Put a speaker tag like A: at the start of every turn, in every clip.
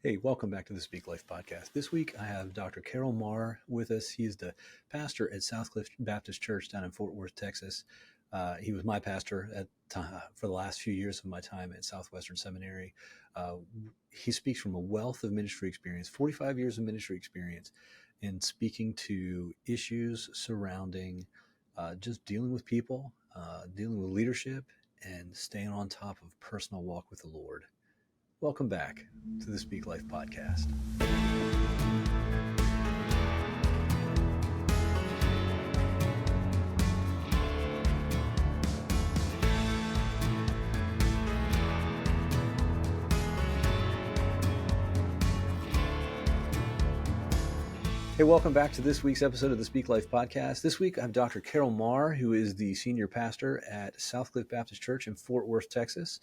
A: Hey, welcome back to the Speak Life podcast. This week I have Dr. Carroll Marr with us. He is the pastor at Southcliff Baptist Church down in Fort Worth, Texas. He was my pastor for the last few years of my time at Southwestern Seminary. Uh, he speaks from a wealth of ministry experience, 45 years of ministry experience in speaking to issues surrounding just dealing with people, dealing with leadership, and staying on top of personal walk with the Lord. Welcome back to the Speak Life podcast. Hey, welcome back to this week's episode of the Speak Life podcast. This week I have Dr. Carroll Marr, who is the senior pastor at Southcliff Baptist Church in Fort Worth, Texas.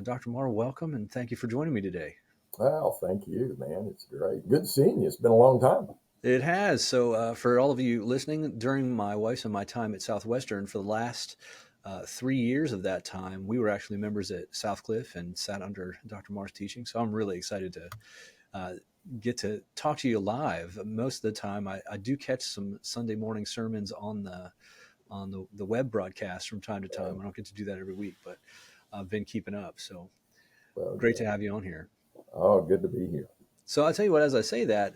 A: Dr. Marr, welcome, and thank you for joining me today.
B: Well, thank you, man. It's great. Good seeing you. It's been a long time.
A: It has. So for all of you listening, during my wife's and my time at Southwestern, for the last 3 years of that time, we were actually members at Southcliff and sat under Dr. Marr's teaching. So I'm really excited to get to talk to you live. Most of the time, I do catch some Sunday morning sermons on the web broadcast from time to time. I don't get to do that every week, but I've been keeping up. So great to have you on here.
B: Oh, good to be here.
A: So I'll tell you what, as I say that,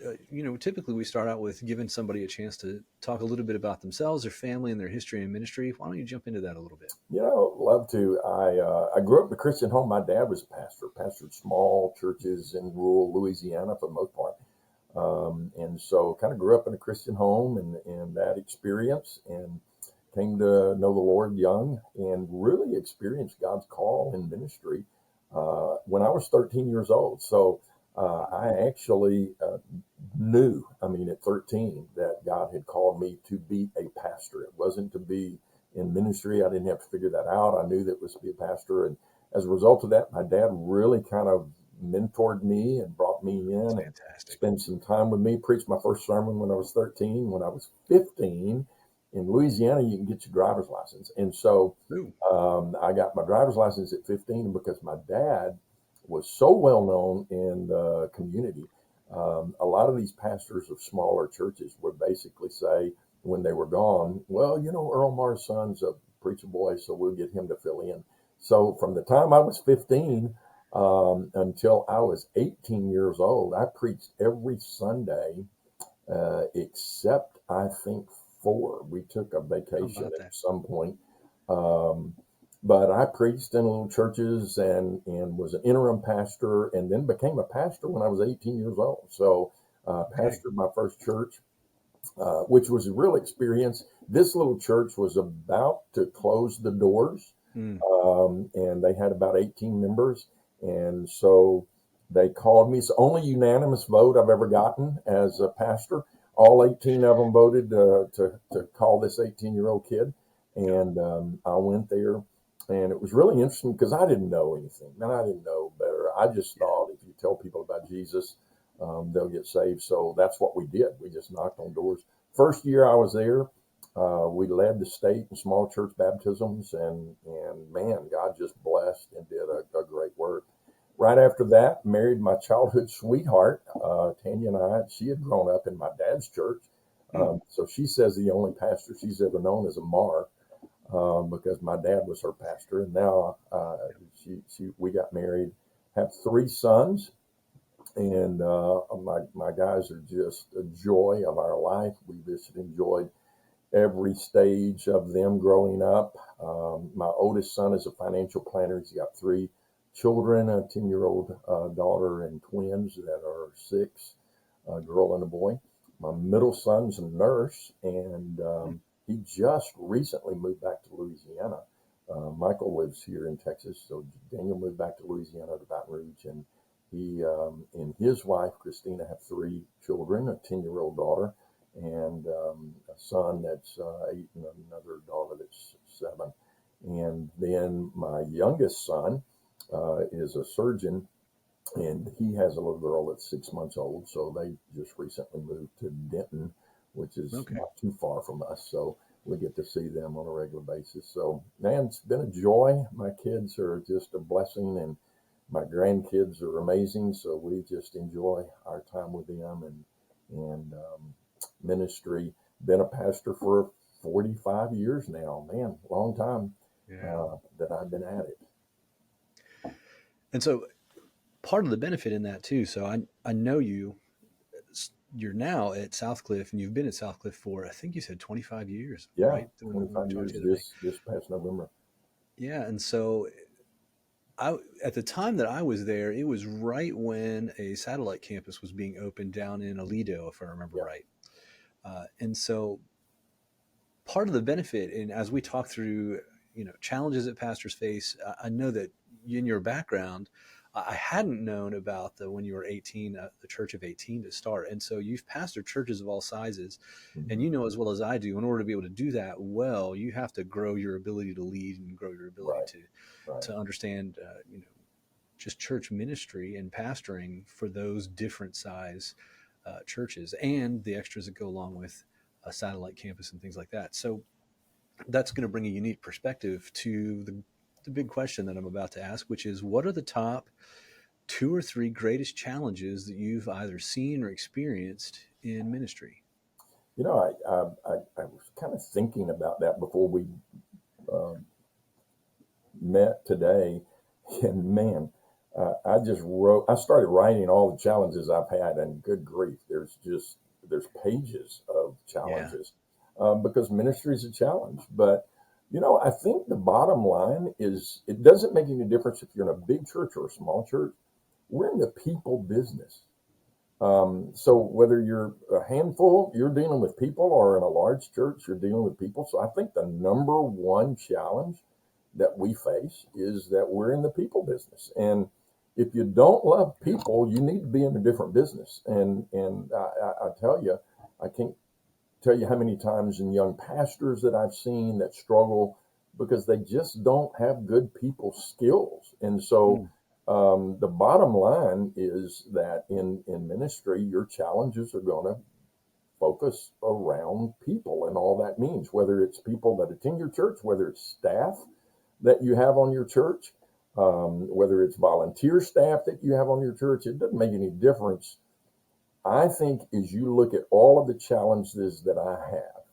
A: typically we start out with giving somebody a chance to talk a little bit about themselves, their family, and their history and ministry. Why don't you jump into that a little bit?
B: Love to. I grew up in a Christian home. My dad was a pastor, pastored small churches in rural Louisiana for the most part. And so kind of grew up in a Christian home and that experience, and came to know the Lord young and really experienced God's call in ministry when I was 13 years old. So I actually knew, at 13, that God had called me to be a pastor. It wasn't to be in ministry. I didn't have to figure that out. I knew that it was to be a pastor. And as a result of that, my dad really kind of mentored me and brought me in and spent some time with me. Preached my first sermon when I was 13. When I was 15, in Louisiana, you can get your driver's license. And so I got my driver's license at 15 because my dad was so well known in the community. A lot of these pastors of smaller churches would basically say when they were gone, well, Earl Marr's son's a preacher boy, so we'll get him to fill in. So from the time I was 15 until I was 18 years old, I preached every Sunday except, I think, 4. We took a vacation at some point. But I preached in little churches and was an interim pastor, and then became a pastor when I was 18 years old. So pastored my first church, which was a real experience. This little church was about to close the doors, and they had about 18 members. And so they called me. It's the only unanimous vote I've ever gotten as a pastor. All 18 of them voted to call this 18-year-old kid. And I went there. And it was really interesting because I didn't know anything, and I didn't know better. I just thought if you tell people about Jesus, they'll get saved. So that's what we did. We just knocked on doors. First year I was there, we led the state in small church baptisms, and man, God just blessed and did a great work. Right after that, married my childhood sweetheart, Tanya, and I. She had grown up in my dad's church, so she says the only pastor she's ever known is a Marr. Because my dad was her pastor, and now we got married, have 3 sons, and my guys are just a joy of our life. We just enjoyed every stage of them growing up. My oldest son is a financial planner. He's got 3 children, a 10-year-old daughter, and twins that are 6, a girl and a boy. My middle son's a nurse, and he just recently moved back to Louisiana. Michael lives here in Texas, so Daniel moved back to Louisiana to Baton Rouge, and he and his wife, Christina, have 3 children, a 10-year-old daughter, and a son that's 8, and another daughter that's 7. And then my youngest son is a surgeon, and he has a little girl that's 6 months old, so they just recently moved to Denton, which is not too far from us. So we get to see them on a regular basis. So, man, it's been a joy. My kids are just a blessing, and My grandkids are amazing, so we just enjoy our time with them and ministry. Been a pastor for 45 years now, man, long time
A: Yeah.
B: that I've been at it.
A: And so part of the benefit in that too. So I know you're now at Southcliff, and you've been at Southcliff for, I think you said 25 years,
B: Yeah,
A: right? When we
B: 25
A: talked
B: years
A: the other day.
B: this past November.
A: Yeah. And so at the time that I was there, it was right when a satellite campus was being opened down in Aledo, if I remember
B: Yeah,
A: right. And so part of the benefit, and as we talk through, challenges that pastors face, I know that in your background, I hadn't known about the when you were 18, the Church of 18 to start, and so you've pastored churches of all sizes, and
B: hmm
A: you know as well as I do, in order to be able to do that well, you have to grow your ability to lead and grow your ability
B: right,
A: to
B: right.
A: understand, just church ministry and pastoring for those different size churches and the extras that go along with a satellite campus and things like that. So that's going to bring a unique perspective to the big question that I'm about to ask, which is what are the top two or three greatest challenges that you've either seen or experienced in ministry?
B: You know, I was kind of thinking about that before we uh, met today, and man, I started writing all the challenges I've had, and good grief, there's pages of
A: Yeah.
B: challenges because ministry is a challenge. But I think the bottom line is it doesn't make any difference if you're in a big church or a small church. We're in the people business. So whether you're a handful, you're dealing with people, or in a large church, you're dealing with people. So I think the number one challenge that we face is that we're in the people business. And if you don't love people, you need to be in a different business. And I tell you, I can't tell you how many times in young pastors that I've seen that struggle because they just don't have good people skills. And so
A: Mm.
B: the bottom line is that in ministry, your challenges are going to focus around people and all that means, whether it's people that attend your church, whether it's staff that you have on your church, whether it's volunteer staff that you have on your church, it doesn't make any difference. I think as you look at all of the challenges that I have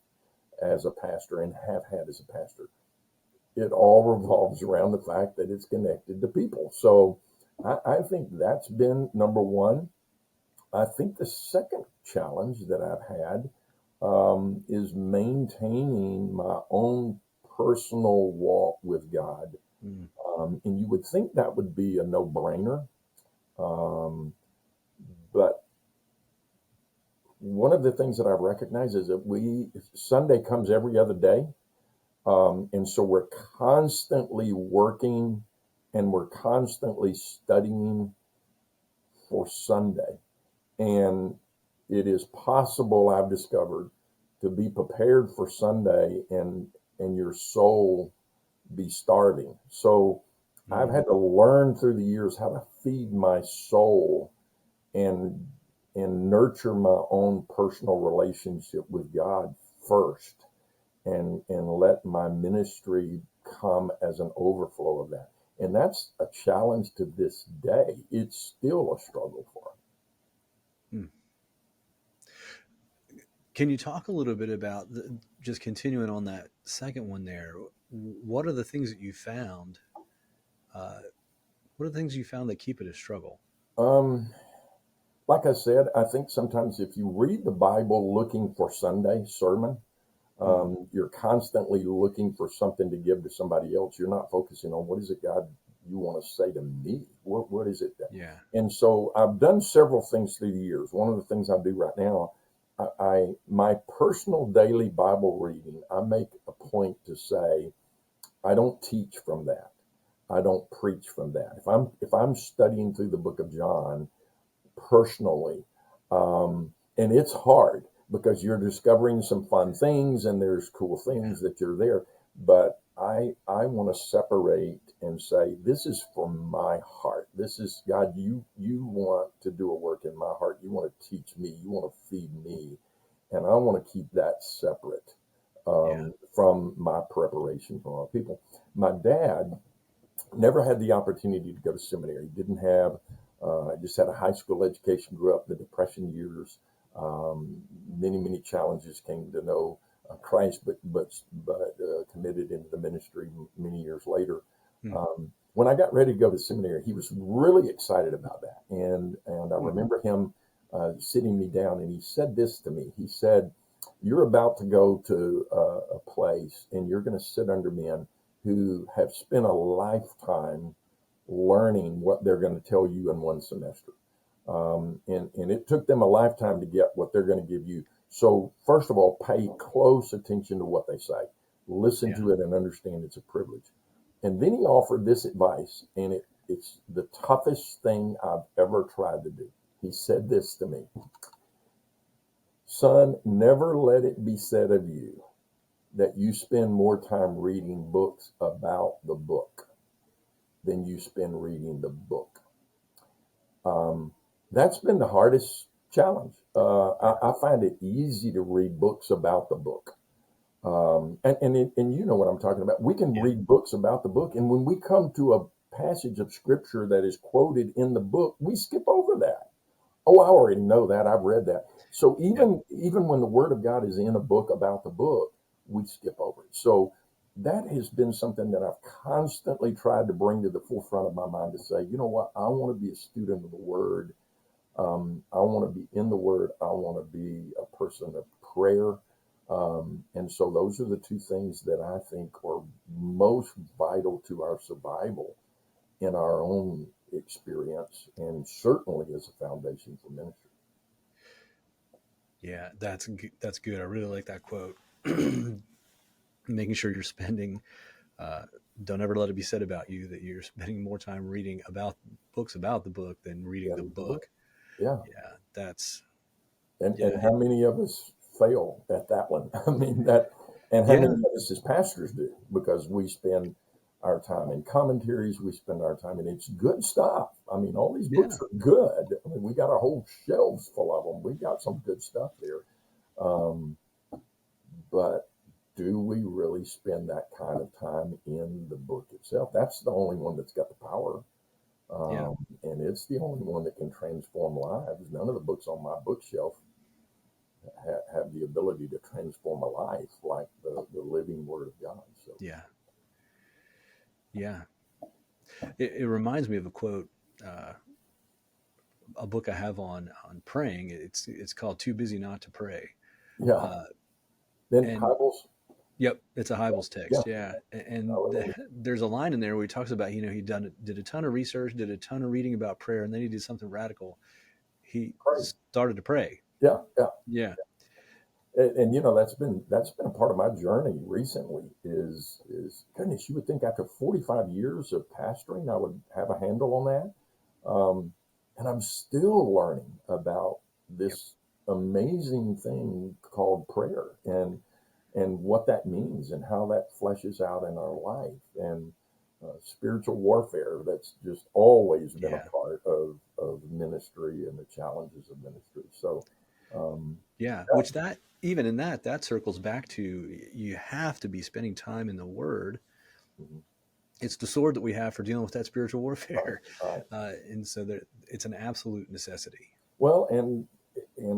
B: as a pastor and have had as a pastor, it all revolves around the fact that it's connected to people. So I think that's been number one. I think the second challenge that I've had is maintaining my own personal walk with God.
A: Mm.
B: And you would think that would be a no brainer. Um, but one of the things that I recognize is that Sunday comes every other day. And so we're constantly working and we're constantly studying for Sunday. And it is possible, I've discovered, to be prepared for Sunday and your soul be starving. So I've
A: Mm.
B: had to learn through the years how to feed my soul and nurture my own personal relationship with God first and let my ministry come as an overflow of that. And that's a challenge to this day. It's still a struggle for
A: Mm. Can you talk a little bit about just continuing on that second one there? What are the things that you found? Uh, what are the things you found that keep it a struggle?
B: them. Like I said, I think sometimes if you read the Bible looking for Sunday sermon,
A: Mm.
B: you're constantly looking for something to give to somebody else. You're not focusing on what is it, God, you want to say to me? What is it that?
A: Yeah.
B: And so I've done several things through the years. One of the things I do right now, my personal daily Bible reading, I make a point to say I don't teach from that. I don't preach from that. If I'm studying through the book of John personally, and it's hard because you're discovering some fun things and there's cool
A: Yeah.
B: things that you're there. But I want to separate and say this is for my heart. This is God. You want to do a work in my heart. You want to teach me. You want to feed me, and I want to keep that separate
A: Yeah.
B: from my preparation for our people. My dad Never had the opportunity to go to seminary. Didn't have. I just had a high school education. Grew up in the Depression years. Many challenges. Came to know Christ, but committed into the ministry many years later.
A: Hmm.
B: When I got ready to go to seminary, he was really excited about that, and I
A: Hmm.
B: remember him sitting me down, and he said this to me. He said, "You're about to go to a place, and you're going to sit under men who have spent a lifetime learning what they're going to tell you in one semester. And it took them a lifetime to get what they're going to give you. So, first of all, pay close attention to what they say, listen
A: Yeah.
B: to it, and understand it's a privilege." And then he offered this advice, and it's the toughest thing I've ever tried to do. He said this to me: "Son, never let it be said of you that you spend more time reading books about the book than you spend reading the book." Um, that's been the hardest challenge.
A: Yeah.
B: I find it easy to read books about the book. And you know what I'm talking about. We can
A: Yeah.
B: read books about the book, and when we come to a passage of scripture that is quoted in the book, we skip over that. Oh, I already know that. I've read that. So
A: Yeah.
B: even when the Word of God is in a book about the book, we skip over it. So that has been something that I've constantly tried to bring to the forefront of my mind to say, you know what, I want to be a student of the Word. I want to be in the Word. I want to be a person of prayer. And so those are the two things that I think are most vital to our survival in our own experience, and certainly as a foundation for ministry.
A: Yeah. That's good. I really like that quote. Making sure you're spending, uh, don't ever let it be said about you that you're spending more time reading about books about the book than reading
B: Yeah,
A: the
B: the book.
A: book.
B: Yeah,
A: Yeah. That's,
B: and
A: yeah.
B: how many of us fail at that one? I mean that, and how many
A: Yeah.
B: of us as pastors do, because we spend our time in commentaries, we spend our time, and it's good stuff. I mean, all these books
A: Yeah.
B: are good. I mean, we got a whole shelves full of them. We got some good stuff there. Um, but do we really spend that kind of time in the book itself? That's the only one that's got the power.
A: Yeah.
B: And it's the only one that can transform lives. None of the books on my bookshelf have the ability to transform a life like the living Word of God. So,
A: Yeah. Yeah. It reminds me of a quote, uh, a book I have on praying. It's called "Too Busy Not to Pray."
B: yeah.
A: Uh,
B: Then
A: and
B: Hybels,
A: yep, it's a
B: yeah,
A: Hybels text.
B: yeah,
A: Yeah, and
B: hallelujah.
A: there's a line in there where he talks about, he did a ton of research, did a ton of reading about prayer, and then he did something radical. He
B: Pray.
A: started to pray.
B: Yeah, yeah.
A: Yeah.
B: And you know that's been a part of my journey recently. Is goodness, you would think after 45 years of pastoring, I would have a handle on that. And I'm still learning about
A: Yep.
B: this amazing thing called prayer, and what that means and how that fleshes out in our life, and spiritual warfare that's just always been a
A: Yeah.
B: part of ministry and the challenges of ministry. So, um,
A: Yeah.
B: yeah.
A: Which that even in that circles back to, you have to be spending time in the Word.
B: Mhm.
A: It's the sword that we have for dealing with that spiritual
B: Right,
A: warfare,
B: right.
A: and so that it's an absolute necessity.
B: Well, and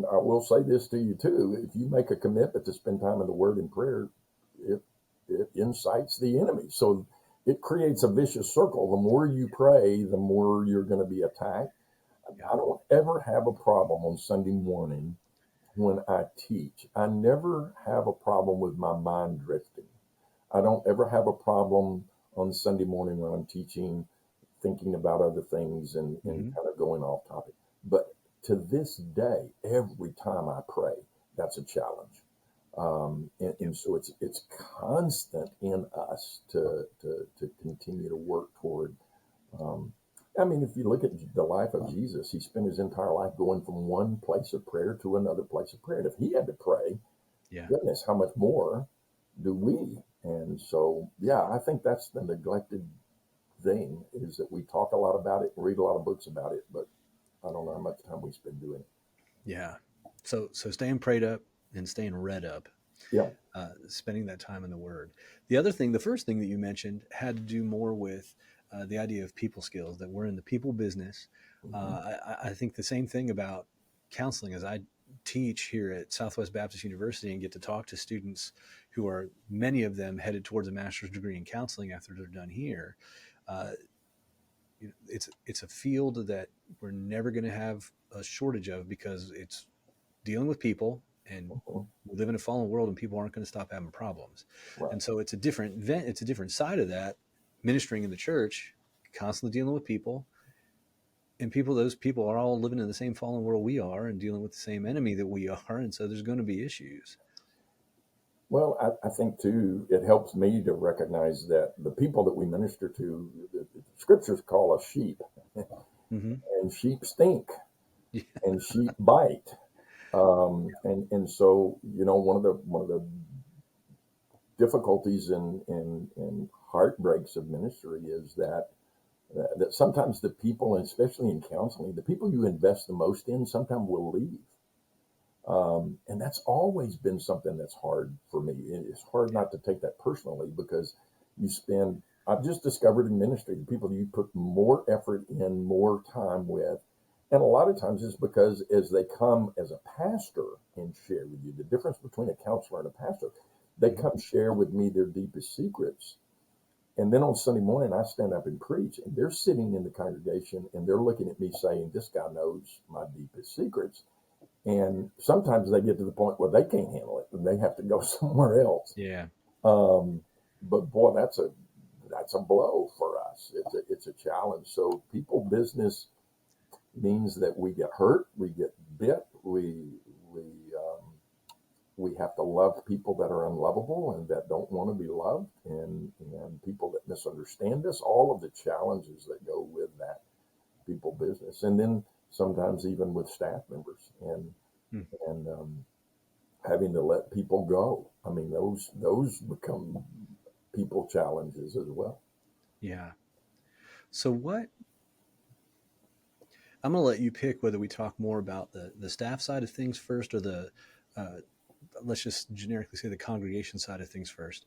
B: I will say this to you too: if you make a commitment to spend time in the Word and prayer, it it incites the enemy. So it creates a vicious circle. The more you pray, the more you're going to be attacked.
A: Yeah.
B: I don't ever have a problem on Sunday morning when I teach. I never have a problem with my mind drifting. I don't ever have a problem on Sunday morning when I'm teaching, thinking about other things and
A: Hmm.
B: kind of going off topic. But to this day, every time I pray, that's a challenge. And
A: Yep.
B: so it's constant in us to continue to work toward. Um, I mean, if you look at the life of Jesus, he spent his entire life going from one place of prayer to another place of prayer. And if he had to pray,
A: Yeah.
B: goodness, how much more do we? And so, yeah, I think that's the neglected thing, is that we talk a lot about it and read a lot of books about it, but I don't know how much time we spend doing it.
A: Yeah. So staying prayed up and staying read up,
B: Yeah.
A: spending that time in the Word. The other thing, the first thing that you mentioned, had to do more with the idea of people skills, that we're in the people business.
B: Mhm.
A: I think the same thing about counseling as I teach here at Southwest Baptist University and get to talk to students who are, many of them, headed towards a master's degree in counseling after they're done here. Uh, it's a field that we're never going to have a shortage of because it's dealing with people, and
B: Mhm.
A: we live in a fallen world and people aren't going to stop having problems.
B: Right.
A: And so it's a different side of that, ministering in the church, constantly dealing with people, and those people are all living in the same fallen world we are and dealing with the same enemy that we are. And so there's going to be issues.
B: Well, I think too, it helps me to recognize that the people that we minister to, the scriptures call us sheep,
A: Mm-hmm.
B: and sheep stink,
A: Yeah.
B: and sheep bite. And so, one of the difficulties and heartbreaks of ministry is that sometimes the people, and especially in counseling, the people you invest the most in sometimes will leave. And that's always been something that's hard for me. It's hard not to take that personally because I've just discovered in ministry, the people you put more effort in, more time with. And a lot of times it's because as they come as a pastor and share with you, the difference between a counselor and a pastor, they
A: Mm-hmm.
B: come share with me their deepest secrets. And then on Sunday morning, I stand up and preach, and they're sitting in the congregation and they're looking at me saying, "This guy knows my deepest secrets." And sometimes they get to the point where they can't handle it and they have to go somewhere else.
A: Yeah.
B: Um, but boy, that's a blow for us. It's a challenge. So people business means that we get hurt, we get bit, we um, we have to love people that are unlovable and that don't want to be loved, and people that misunderstand us. All of the challenges that go with that people business, and then sometimes even with staff members and having to let people go. I mean, those become people challenges as well.
A: Yeah. So what I'm going to let you pick whether we talk more about the staff side of things first, or uh, let's just generically say the congregation side of things first.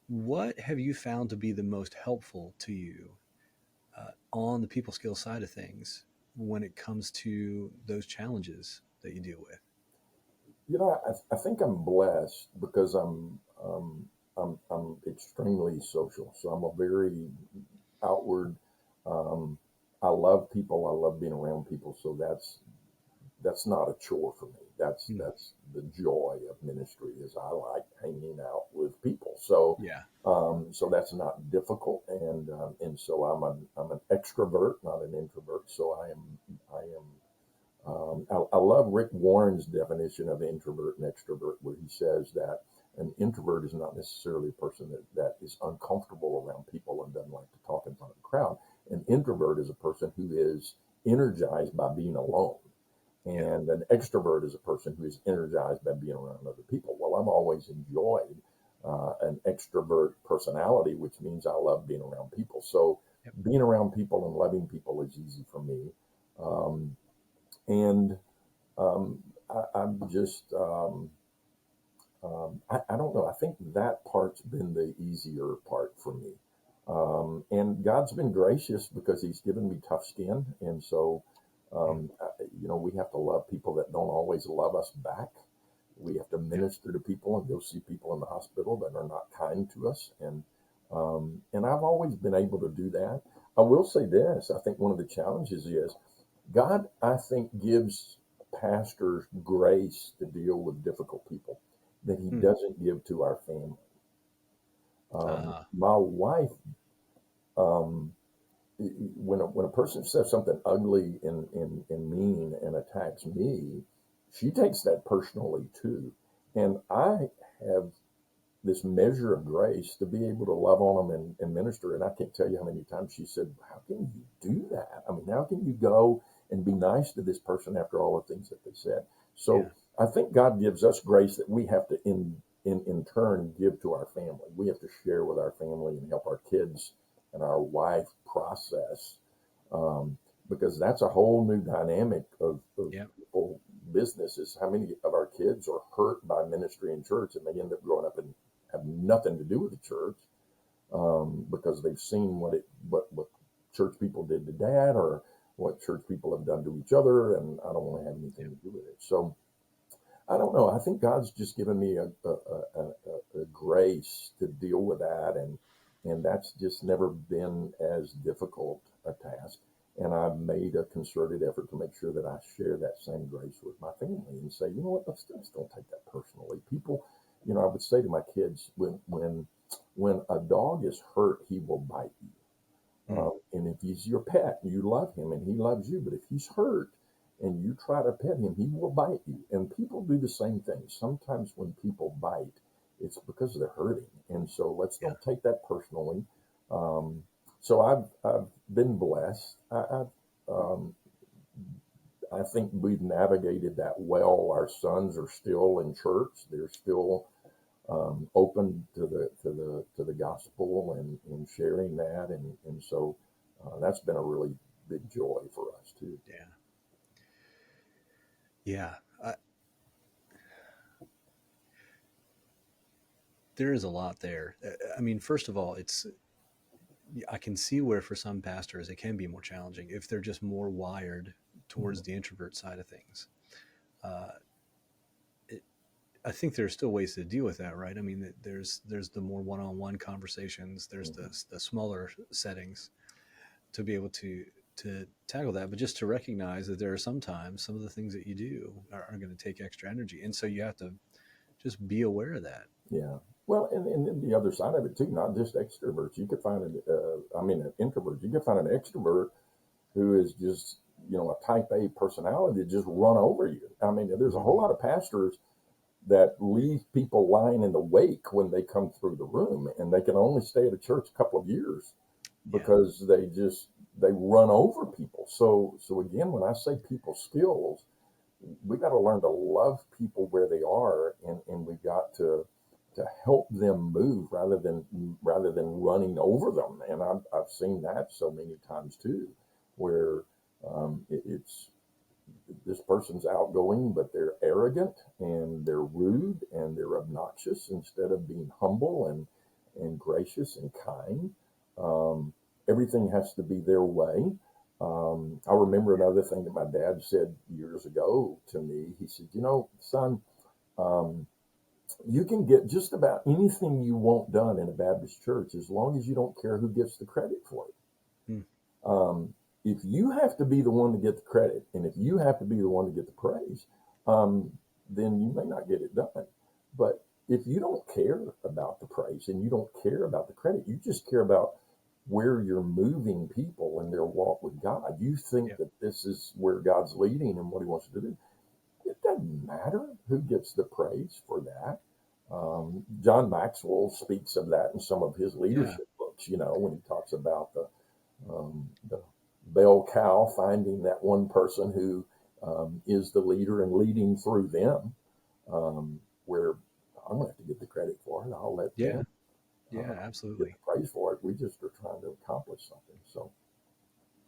A: What have you found to be the most helpful to you on the people skill side of things when it comes to those challenges that you deal with?
B: I think I'm blessed because I'm extremely social. So I'm a very outward. Um, I love people. I love being around people. So that's not a chore for me. That's
A: Mm.
B: that's the joy of ministry is I like hanging out with people. So
A: Yeah.
B: so that's not difficult, and so I'm an extrovert, not an introvert. So I am. I love Rick Warren's definition of introvert and extrovert, where he says that an introvert is not necessarily a person that is uncomfortable around people and doesn't like to talk in front of a crowd. An introvert is a person who is energized by being alone.
A: Yeah.
B: And an extrovert is a person who is energized by being around other people. Well, I've always enjoyed an extrovert personality, which means I love being around people. So
A: Yep.
B: being around people and loving people is easy for me. Um, and I'm just, I don't know. I think that part's been the easier part for me. And God's been gracious because He's given me tough skin. And so,
A: Mm.
B: we have to love people that don't always love us back. We have to
A: Yeah.
B: minister to people and go see people in the hospital that are not kind to us. And I've always been able to do that. I will say this. I think one of the challenges is God, I think, gives pastors grace to deal with difficult people that He
A: Mm.
B: doesn't give to our family.
A: Ah.
B: My wife, um, when a person says something ugly and mean and attacks me, she takes that personally too. And I have this measure of grace to be able to love on them and minister. And I can't tell you how many times she said, "How can you do that? I mean, how can you go and be nice to this person after all the things that they said?"
A: Yeah.
B: So I think God gives us grace that we have to in turn give to our family. We have to share with our family and help our kids and our wife process, um, because that's a whole new dynamic of
A: Yeah.
B: people businesses. How many of our kids are hurt by ministry and church, and they end up growing up and have nothing to do with the church, because they've seen what church people did to dad or what church people have done to each other, and I don't want to have anything to do with it. So I don't know. I think God's just given me a grace to deal with that, and that's just never been as difficult a task. And I've made a concerted effort to make sure that I share that same grace with my family and say, you know what, let's don't take that personally. People, I would say to my kids, when a dog is hurt, he will bite you. And if he's your pet, you love him and he loves you. But if he's hurt and you try to pet him, he will bite you. And people do the same thing. Sometimes when people bite, it's because they're hurting. And so let's
A: Yeah.
B: don't take that personally. So I've been blessed. I think we've navigated that well. Our sons are still in church. They're still open to the gospel and sharing that, and so that's been a really big joy for us too.
A: Yeah. Yeah. There is a lot there. I mean, first of all, I can see where for some pastors it can be more challenging if they're just more wired towards the introvert side of things. Uh, I think there's still ways to deal with that, right? I mean, there's the more one-on-one conversations, there's the smaller settings to be able to tackle that, but just to recognize that there are sometimes some of the things that you do are going to take extra energy, and so you have to just be aware of that.
B: Yeah. Well, and then the other side of it too, not just extroverts. You could find an introvert. You could find an extrovert who is just, a type A personality just run over you. I mean, there's a whole lot of pastors that leave people lying in the wake when they come through the room, and they can only stay at a church a couple of years
A: Yeah.
B: because they run over people. So again, when I say people skills, we got to learn to love people where they are, and we got to help them move rather than running over them. And I've seen that so many times too, where it's this person's outgoing, but they're arrogant and they're rude and they're obnoxious instead of being humble and gracious and kind. Everything has to be their way. I remember another thing that my dad said years ago to me. He said, son, you can get just about anything you want done in a Baptist church as long as you don't care who gets the credit for it.
A: Hmm.
B: If you have to be the one to get the credit, and if you have to be the one to get the praise, then you may not get it done. But if you don't care about the praise and you don't care about the credit, you just care about where you're moving people in their walk with God. You think that this is where God's leading and what he wants to do. It doesn't matter who gets the praise for that. John Maxwell speaks of that in some of his leadership books, when he talks about the bell cow finding that one person who is the leader and leading through them, where I'm going to have to get the credit for it. I'll let them get
A: Absolutely.
B: the praise for it. We just are trying to accomplish something. So,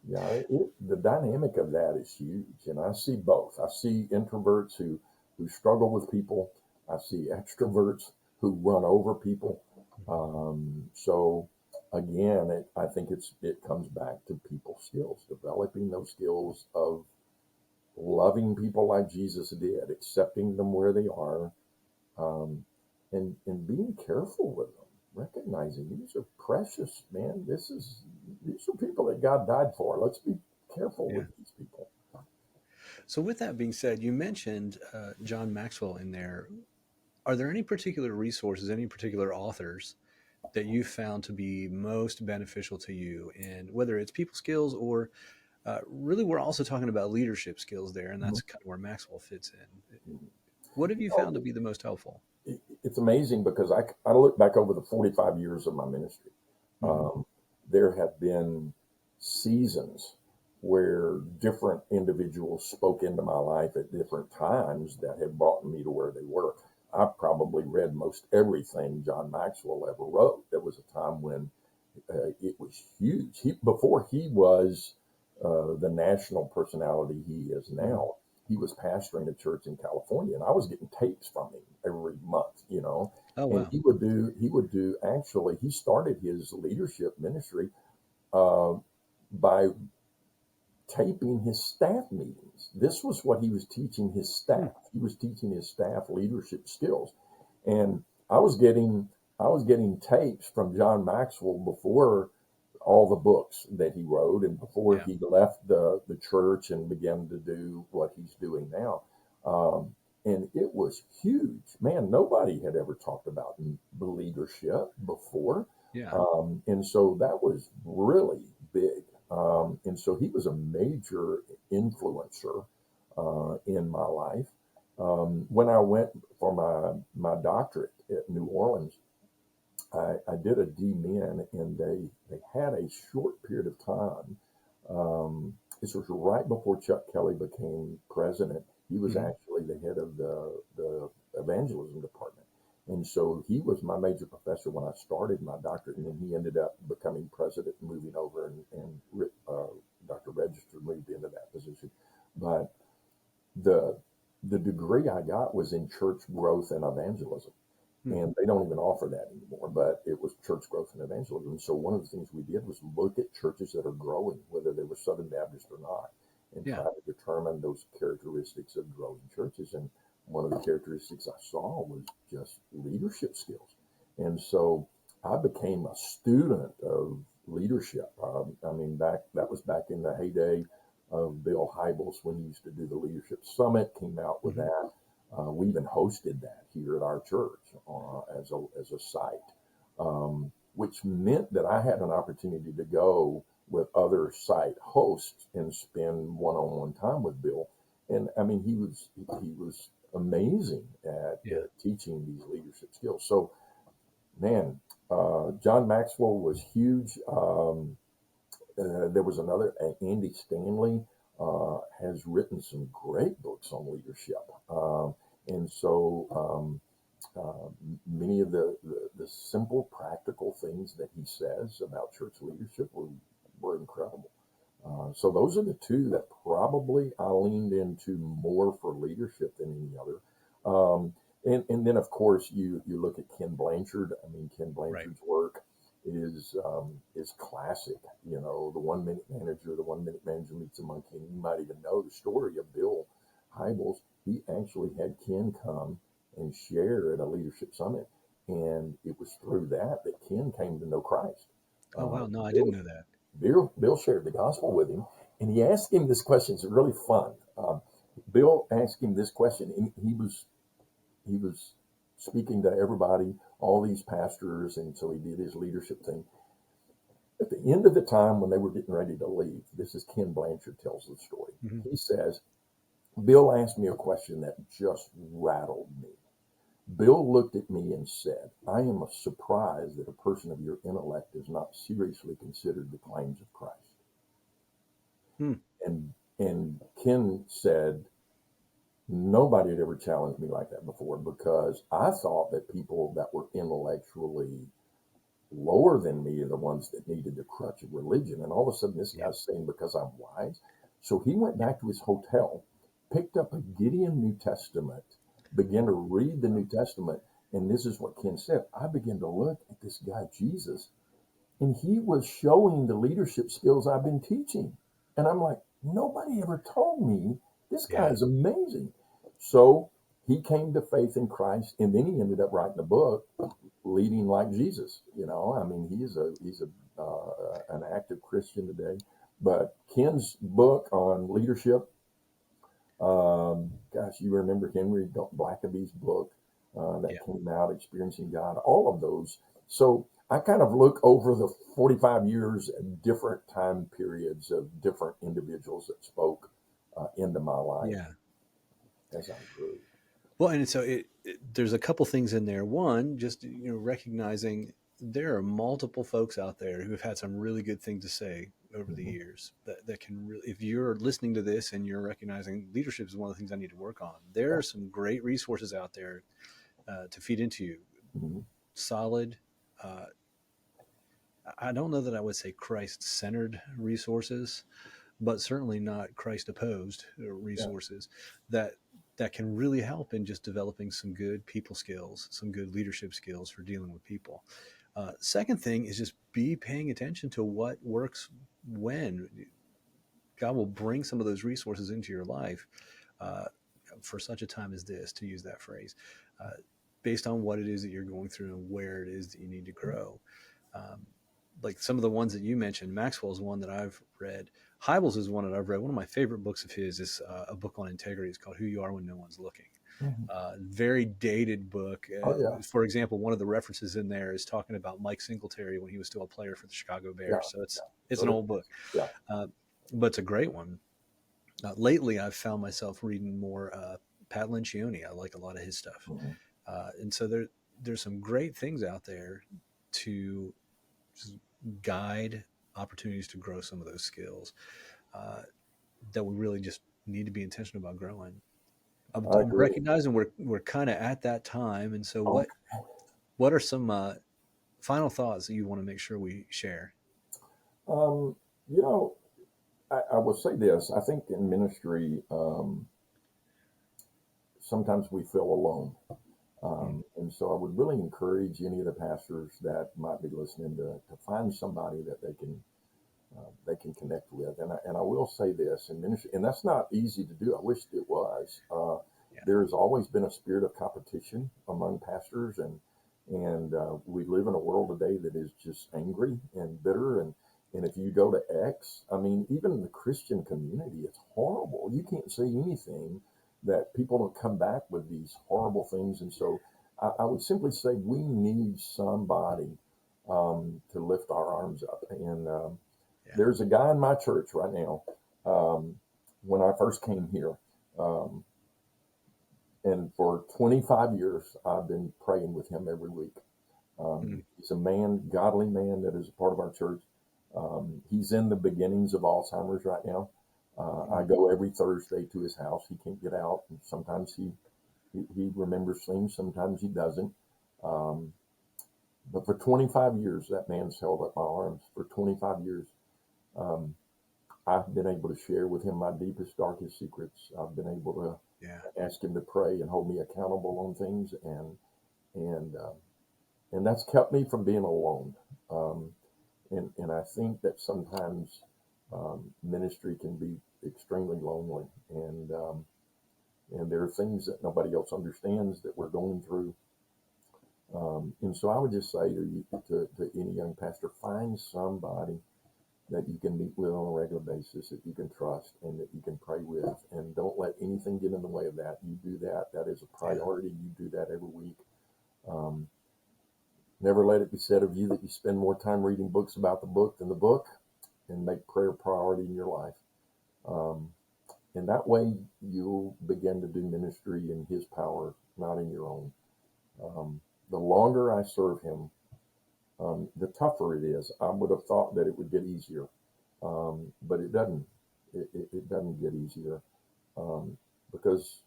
B: yeah, the dynamic of that is huge. And I see both. I see introverts who struggle with people. I see extroverts who run over people. So again, I think it comes back to people skills, developing those skills of loving people like Jesus did, accepting them where they are, and being careful with them, recognizing these are precious, man. These are people that God died for. Let's be careful with these people.
A: So with that being said, you mentioned John Maxwell in there. Are there any particular resources, any particular authors that you found to be most beneficial to you, and whether it's people skills or really we're also talking about leadership skills there, and that's kind of where Maxwell fits in. What have you found to be the most helpful?
B: It's amazing because I look back over the 45 years of my ministry. There have been seasons where different individuals spoke into my life at different times that have brought me to where they were. I've probably read most everything John Maxwell ever wrote. There was a time when it was huge. Before he was the national personality he is now, he was pastoring a church in California, and I was getting tapes from him every month,
A: Oh,
B: and
A: wow.
B: he would do actually, he started his leadership ministry by taping his staff meetings. This was what he was teaching his
A: Hmm.
B: staff. He was teaching his staff leadership skills. And I was getting tapes from John Maxwell before all the books that he wrote and before
A: Yeah.
B: he left the church and began to do what he's doing now. And it was huge. Man, nobody had ever talked about leadership before.
A: Yeah.
B: And so that was really big. And so he was a major influencer in my life. When I went for my doctorate at New Orleans, I did a D-Min, and they had a short period of time. This was right before Chuck Kelly became president. He was
A: Hmm.
B: actually the head of the evangelism department. And so he was my major professor when I started my doctorate, and then he ended up becoming president, moving over, and Dr. Register moved into that position. But the the degree I got was in church growth and evangelism,
A: Hmm.
B: and they don't even offer that anymore, but it was church growth and evangelism. So one of the things we did was look at churches that are growing, whether they were Southern Baptist or not, and
A: Yeah.
B: try to determine those characteristics of growing churches. And one of the characteristics I saw was just leadership skills. And so I became a student of leadership. I mean, that was back in the heyday of Bill Hybels when he used to do the Leadership Summit, came out with
A: Hmm.
B: that. We even hosted that here at our church as a site, which meant that I had an opportunity to go with other site hosts and spend one-on-one time with Bill. And I mean, he was amazing at
A: Yeah.
B: teaching these leadership skills. So, man, John Maxwell was huge. There was another, Andy Stanley has written some great books on leadership. And so many of the simple, practical things that he says about church leadership were incredible. So those are the two that probably I leaned into more for leadership than any other. And then of course you look at Ken Blanchard. I mean, Ken
A: Right.
B: Blanchard's work is classic. You know, the 1 Minute Manager, the 1 Minute Manager meets a monkey. And you might even know the story of Bill Hybels. He actually had Ken come and share at a leadership summit, and it was through that Ken came to know Christ.
A: Oh, wow. No, I didn't
B: Bill
A: know that.
B: Bill shared the gospel with him, and he asked him this question. It's really fun. Bill asked him this question, and he was speaking to everybody, all these pastors, and so he did his leadership thing. At the end of the time, when they were getting ready to leave, this is Ken Blanchard tells the story.
A: Hmm.
B: He says, Bill asked me a question that just rattled me. Bill looked at me and said, I am surprised that a person of your intellect has not seriously considered the claims of Christ.
A: Hmm.
B: And Ken said, nobody had ever challenged me like that before, because I thought that people that were intellectually lower than me are the ones that needed the crutch of religion. And all of a sudden, this
A: Yeah.
B: guy's saying, because I'm wise. So he went back to his hotel, picked up a Gideon New Testament, began to read the New Testament. And this is what Ken said. I began to look at this guy, Jesus, and he was showing the leadership skills I've been teaching. And I'm like, nobody ever told me this guy
A: Yeah.
B: is amazing. So he came to faith in Christ, and then he ended up writing a book, Leading Like Jesus. You know, I mean, he's an active Christian today. But Ken's book on leadership, gosh, you remember Henry Blackaby's book that
A: Yeah.
B: came out, Experiencing God, all of those. So I kind of look over the 45 years at different time periods of different individuals that spoke into my life
A: Yeah.
B: as I grew.
A: Well, and so there's a couple things in there. One, just recognizing there are multiple folks out there who have had some really good things to say over the
B: Mhm.
A: years that can really, if you're listening to this and you're recognizing leadership is one of the things I need to work on, there
B: Yeah.
A: are some great resources out there to feed into you.
B: Mhm.
A: Solid. Uh, I don't know that I would say Christ centered resources, but certainly not Christ opposed
B: Yeah.
A: resources that can really help in just developing some good people skills, some good leadership skills for dealing with people. Second thing is just be paying attention to what works when. God will bring some of those resources into your life uh, for such a time as this, to use that phrase, uh, based on what it is that you're going through and where it is that you need to grow. Um, like some of the ones that you mentioned, Maxwell's one that I've read. Hybels is one that I've read. One of my favorite books of his is a book on integrity. It's called Who You Are When No One's Looking.
B: Mhm.
A: Very dated book.
B: Oh yeah,
A: For example, one of the references in there is talking about Mike Singletary when he was still a player for the Chicago
B: yeah,
A: Bears. So it's
B: so
A: an old book,
B: yeah.
A: uh, but it's a great one. Lately, I've found myself reading more Pat Lencioni. I like a lot of his stuff,
B: Mhm.
A: and so there's some great things out there to just guide opportunities to grow some of those skills uh, that we really just need to be intentional about growing.
B: I
A: I'm
B: agree.
A: recognizing we're kind of at that time, and so
B: Okay.
A: what are some final thoughts that you want to make sure we share?
B: Um, you know, I will say this. I think in ministry, sometimes we feel alone.
A: Mm,
B: And so I would really encourage any of the pastors that might be listening to find somebody that they can connect with. And I will say this in ministry, and that's not easy to do. I wish it was.
A: yeah,
B: There has always been a spirit of competition among pastors, and we live in a world today that is just angry and bitter. And if you go to X, I mean, even in the Christian community, it's horrible. You can't say anything that people don't come back with these horrible things. And so I would simply say we need somebody to lift our arms up. And
A: yeah,
B: there's a guy in my church right now. Um, when I first came here, um, and for 25 years, I've been praying with him every week.
A: mm,
B: He's a man, godly man that is a part of our church. He's in the beginnings of Alzheimer's right now. I
A: mm,
B: go every Thursday to his house. He can't get out, and sometimes he remembers things, sometimes he doesn't. Um, but for 25 years, that man's held up my arms. For 25 years, um, I've been able to share with him my deepest, darkest secrets. I've been able
A: yeah,
B: to ask him to pray and hold me accountable on things, and and that's kept me from being alone. Um, and I think that sometimes ministry can be extremely lonely, and there are things that nobody else understands that we're going through. And so I would just say to any young pastor, find somebody that you can meet with on a regular basis, that you can trust and that you can pray with. And don't let anything get in the way of that. You do that. That is a
A: yeah,
B: priority. You do that every week. Um, Never let it be said of you that you spend more time reading books about the book than the book, and make prayer a priority in your life. Um, and that way you'll begin to do ministry in his power, not in your own. Um, the longer I serve him, the tougher it is. I would have thought that it would get easier, but it doesn't. It doesn't get easier um, because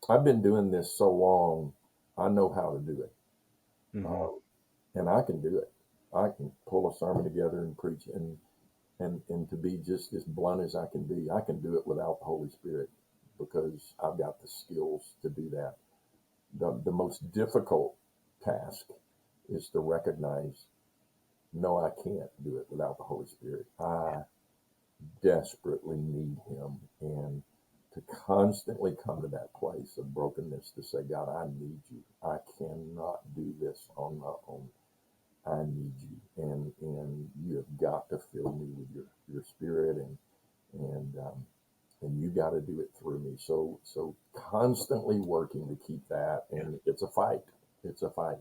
B: I've been doing this so long. I know how to do it,
A: mm-hmm,
B: um, and I can do it. I can pull a sermon together and preach, and to be just as blunt as I can be, I can do it without the Holy Spirit because I've got the skills to do that. The most difficult task is to recognize, no, I can't do it without the Holy Spirit.
A: yeah,
B: I desperately need him, and to constantly come to that place of brokenness to say, God, I need you. I cannot do this on my own. I need you, and you have got to fill me with your spirit, and and you got to do it through me. So constantly working to keep that,
A: yeah,
B: and it's a fight. It's a fight.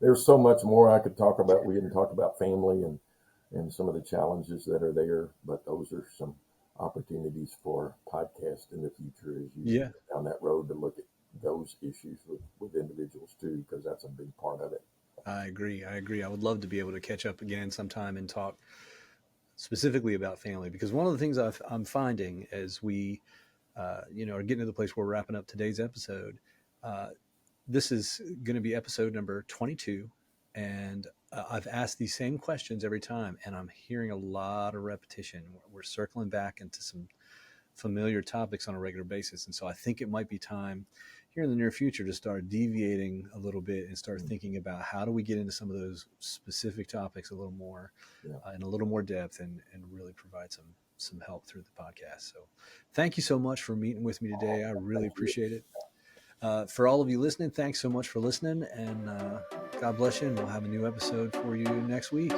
B: There's so much more I could talk about. We didn't talk about family and some of the challenges that are there, but those are some opportunities for podcast in the future as you
A: yeah.
B: go down that road to look at those issues with individuals too, because that's a big part of it.
A: I agree. I agree. I would love to be able to catch up again sometime and talk specifically about family because one of the things I'm finding as we, are getting to the place where we're wrapping up today's episode. Uh, this is going to be episode number 22, and I've asked these same questions every time, and I'm hearing a lot of repetition. We're circling back into some familiar topics on a regular basis. And so I think it might be time here in the near future to start deviating a little bit and start thinking about how do we get into some of those specific topics a little more
B: Yeah.
A: in a little more depth and really provide some help through the podcast. So thank you so much for meeting with me today. I really
B: Thank you.
A: appreciate it. For all of you listening, thanks so much for listening, and God bless you, and we'll have a new episode for you next week.